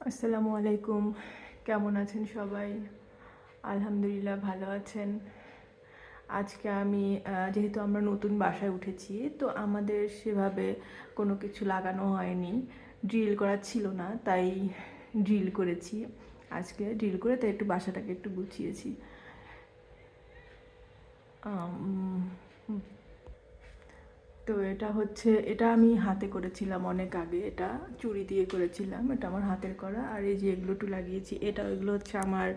আসসালামু আলাইকুম। কেমন আছেন সবাই? আলহামদুলিল্লাহ ভালো আছেন। আজকে আমি যেহেতু আমরা নতুন বাসায় উঠেছি, তো আমাদের সেভাবে কোনো কিছু লাগানো হয়নি, ড্রিল করা ছিল না, তাই ড্রিল করেছি। আজকে ড্রিল করে তাই একটু বাসাটাকে একটু গুছিয়েছি। আম, তো এটা আমি হাতে করেছিলাম অনেক আগে, এটা চুড়ি দিয়ে করেছিলাম, এটা আমার হাতের করা। আর এই যে এগুলো একটু লাগিয়েছি, এগুলো হচ্ছে আমার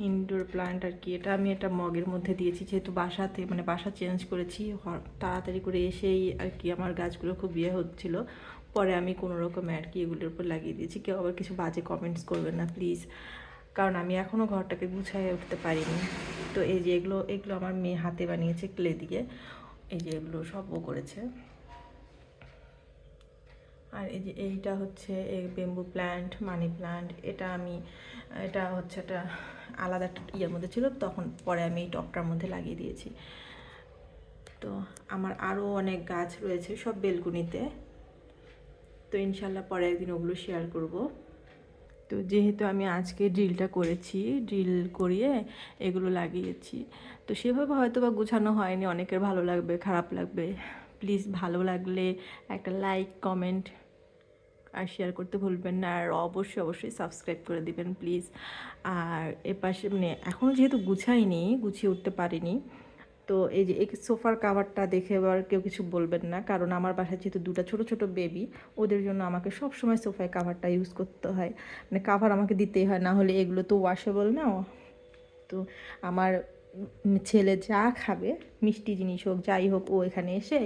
ইনডোর প্লান্ট আর কি। এটা মগের মধ্যে দিয়েছি, যেহেতু বাসাতে মানে বাসা চেঞ্জ করেছি, তাড়াতাড়ি করে এসেই আর কি আমার গাছগুলো খুব হচ্ছিলো। পরে আমি কোনো রকমে আর কি এগুলোর উপর লাগিয়ে দিয়েছি। কেউ আবার কিছু বাজে কমেন্টস করবেন না প্লিজ, কারণ আমি এখনও ঘরটাকে গুছিয়ে উঠতে পারিনি। তো এই যে এগুলো এগুলো আমার মেয়ে হাতে বানিয়েছে ক্লে দিয়ে। এই যে এগুলো সব ও করেছে। আর এই যে এইটা হচ্ছে এই বেম্বু প্ল্যান্ট, মানি প্ল্যান্ট। এটা হচ্ছে একটা আলাদা একটা ইয়ের মধ্যে ছিল, তখন পরে আমি এই টবটার মধ্যে লাগিয়ে দিয়েছি। তো আমার আরও অনেক গাছ রয়েছে সব বেলকুনিতে, তো ইনশাল্লাহ পরে একদিন ওগুলো শেয়ার করব। তো যেহেতু আমি আজকে ড্রিলটা করেছি, ড্রিল করিয়ে এগুলো লাগিয়েছি, তো সেভাবে হয়তো বা গুছানো হয়নি, অনেকের ভালো লাগবে খারাপ লাগবে। প্লিজ ভালো লাগলে একটা লাইক কমেন্ট আর শেয়ার করতে ভুলবেন না, আর অবশ্যই অবশ্যই সাবস্ক্রাইব করে দিবেন প্লিজ। আর এপাশে মানে এখনও যেহেতু গুছিয়ে উঠতে পারিনি, তো এই যে এই সোফার কাভারটা দেখে এবার কেউ কিছু বলবেন না, কারণ আমার বাসায় যেহেতু দুটো ছোট ছোট বেবি, ওদের জন্য আমাকে সব সময় সোফায় কাভারটা ইউজ করতে হয়, মানে কাভার আমাকে দিতেই হয়, না হলে এগুলো তো ওয়াশেবল না। তো আমার ছেলে যা খাবে, মিষ্টি জিনিস হোক যাই হোক, ও এখানে এসে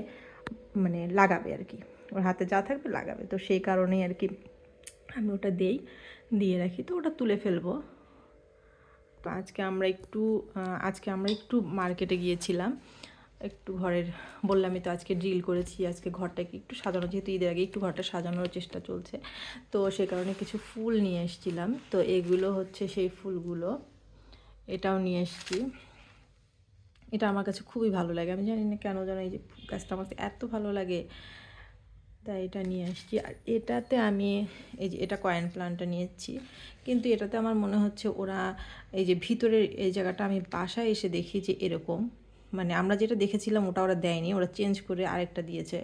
মানে লাগাবে আর কি, ওর হাতে যা থাকবে লাগাবে। তো সেই কারণেই আর কি আমি ওটা দিয়ে রাখি, তো ওটা তুলে ফেলবো। তো আজকে আমরা একটু মার্কেটে গিয়েছিলাম, একটু ঘরের, বললামই তো আজকে ড্রিল করেছি, আজকে ঘরটাকে একটু সাজানো, যেহেতু ঈদের আগে একটু ঘরটা সাজানোর চেষ্টা চলছে, তো সে কারণে কিছু ফুল নিয়ে এসেছিলাম। তো এগুলো হচ্ছে সেই ফুলগুলো, এটাও নিয়ে এসেছি। এটা আমার কাছে খুবই ভালো লাগে, আমি জানি না কেন যেন এই যে গাছটা আমার এত ভালো লাগে, তাই এটা নিয়ে আসছি। আর এটাতে আমি এই যে এটা কয়েন প্লান্টটা নিয়েছি, কিন্তু এটাতে আমার মনে হচ্ছে ওরা এই যে ভিতরের এই জায়গাটা, আমি বাসায় এসে দেখি যে এরকম, মানে আমরা যেটা দেখেছিলাম ওটা ওরা দেয়নি, ওরা চেঞ্জ করে আরেকটা দিয়েছে।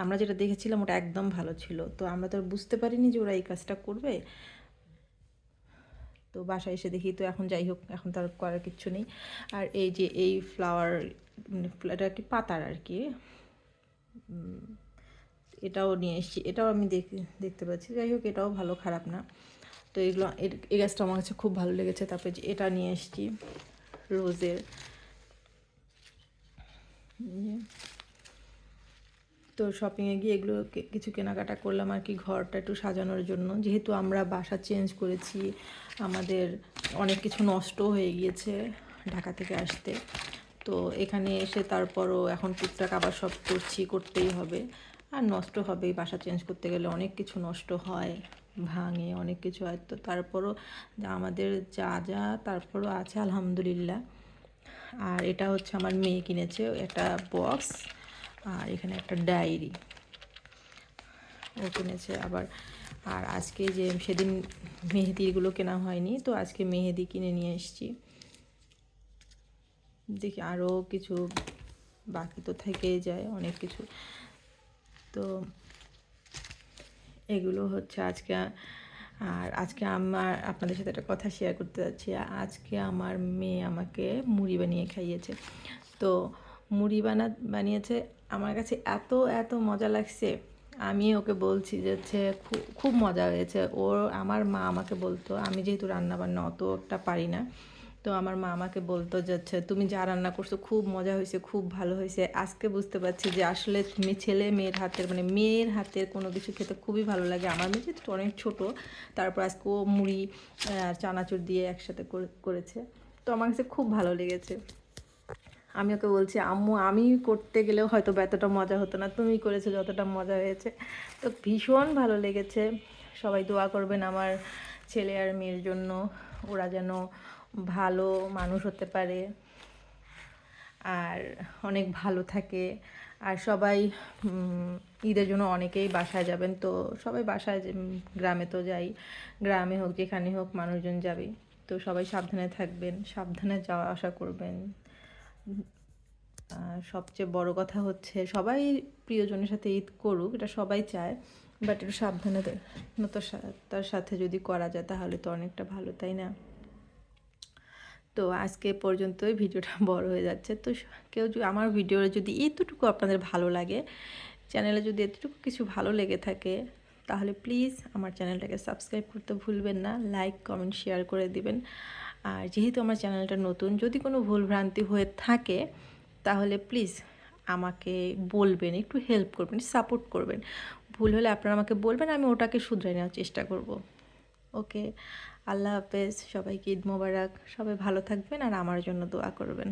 আমরা যেটা দেখেছিলাম ওটা একদম ভালো ছিল, তো আমরা তো আর বুঝতে পারিনি যে ওরা এই কাজটা করবে। তো বাসায় এসে দেখি, তো এখন যাই হোক, এখন তার করার কিচ্ছু নেই। আর এই যে এই ফ্লাওয়ার, মানে এটা কি পাতার আর কি, এটাও নিয়ে এসেছি, এটাও আমি দেখতে পাচ্ছি। যাই হোক, এটাও ভালো, খারাপ না। তো এগুলো এই গাছটা আমার কাছে খুব ভালো লেগেছে। তারপরে যে এটা নিয়ে এসেছি রোজের, তো শপিংয়ে গিয়ে এগুলো কিছু কেনাকাটা করলাম আর কি, ঘরটা একটু সাজানোর জন্য। যেহেতু আমরা বাসা চেঞ্জ করেছি, আমাদের অনেক কিছু নষ্ট হয়ে গিয়েছে ঢাকা থেকে আসতে, তো এখানে এসে তারপরও এখন টুকটাক আবার সব করতেই হবে। আর নষ্ট হবেই, বাসা চেঞ্জ করতে গেলে অনেক কিছু নষ্ট হয়, ভাঙে, অনেক কিছু হয়। তো তারপরও আমাদের যা তারপরও আছে আলহামদুলিল্লাহ। আর এটা হচ্ছে আমার মেয়ে কিনেছে একটা বক্স, আর এখানে একটা ডায়েরি ও কিনেছে আবার। আর আজকে যে সেদিন মেহেদিগুলো কেনা হয়নি, তো আজকে মেহেদি কিনে নিয়ে এসেছি। দেখি আরও কিছু বাকি তো থেকেই যায় অনেক কিছু। তো এগুলো হচ্ছে আজকে। আর আজকে আপনাদের সাথে একটা কথা শেয়ার করতে যাচ্ছি। আজকে আমার মেয়ে আমাকে মুড়ি বানিয়ে খাইয়েছে। তো মুড়ি বানিয়েছে, আমার কাছে এত এত মজা লাগছে। আমি ওকে বলছি যে হচ্ছে খুব খুব মজা হয়েছে। আমার মা আমাকে বলতো, আমি যেহেতু রান্নাবান্না অত একটা পারি না, তো আমার মা আমাকে বলতো যে হচ্ছে তুমি যা রান্না করছো খুব মজা হয়েছে, খুব ভালো হয়েছে। আজকে বুঝতে পারছি যে আসলে তুমি মেয়ের হাতের, মানে মেয়ের হাতের কোনো কিছু খেতে খুবই ভালো লাগে। আমার মেয়ে যেহেতু অনেক ছোটো, তারপর আজকে ও মুড়ি চানাচুর দিয়ে একসাথে করেছে, তো আমার কাছে খুব ভালো লেগেছে। আমি ওকে বলছি আম্মু, আমি করতে গেলেও হয়তো এতটা মজা হতো না, তুমি করেছো যতটা মজা হয়েছে। তো ভীষণ ভালো লেগেছে। সবাই দোয়া করবেন আমার ছেলে আর মেয়ের জন্য, ওরা যেন ভালো মানুষ হতে পারে আর অনেক ভালো থাকে। আর সবাই ঈদের জন্য অনেকেই বাসায় যাবেন, তো সবাই বাসায় গ্রামে তো যাই, গ্রামে হোক যেখানে হোক মানুষজন যাবে, তো সবাই সাবধানে থাকবেন, সাবধানে যাওয়া আসা করবেন। সবচেয়ে বড় কথা হচ্ছে সবাই প্রিয়জনের সাথে ঈদ করুক, এটা সবাই চায়, বাট একটু সাবধানতার সাথে যদি করা যায় তাহলে তো অনেকটা ভালো, তাই না? তো আজকে পর্যন্তই, ভিডিওটা বড় হয়ে যাচ্ছে। তো কেউ আমার ভিডিওর যদি এতটুকু আপনাদের ভালো লাগে, চ্যানেলে যদি এতটুকু কিছু ভালো লেগে থাকে, তাহলে প্লিজ আমার চ্যানেলটাকে সাবস্ক্রাইব করতে ভুলবেন না, লাইক কমেন্ট শেয়ার করে দিবেন। আর যেহেতু আমার চ্যানেলটা নতুন, যদি কোনো ভুলভ্রান্তি হয়ে থাকে তাহলে প্লিজ আমাকে বলবেন, একটু হেল্প করবেন, সাপোর্ট করবেন। ভুল হলে আপনারা আমাকে বলবেন, আমি ওটাকে শুধরে নেওয়ার চেষ্টা করব। ওকে, আল্লাহ হাফেজ, সবাইকে ঈদ মোবারক, সবাই ভালো থাকবেন আর আমার জন্য দোয়া করবেন।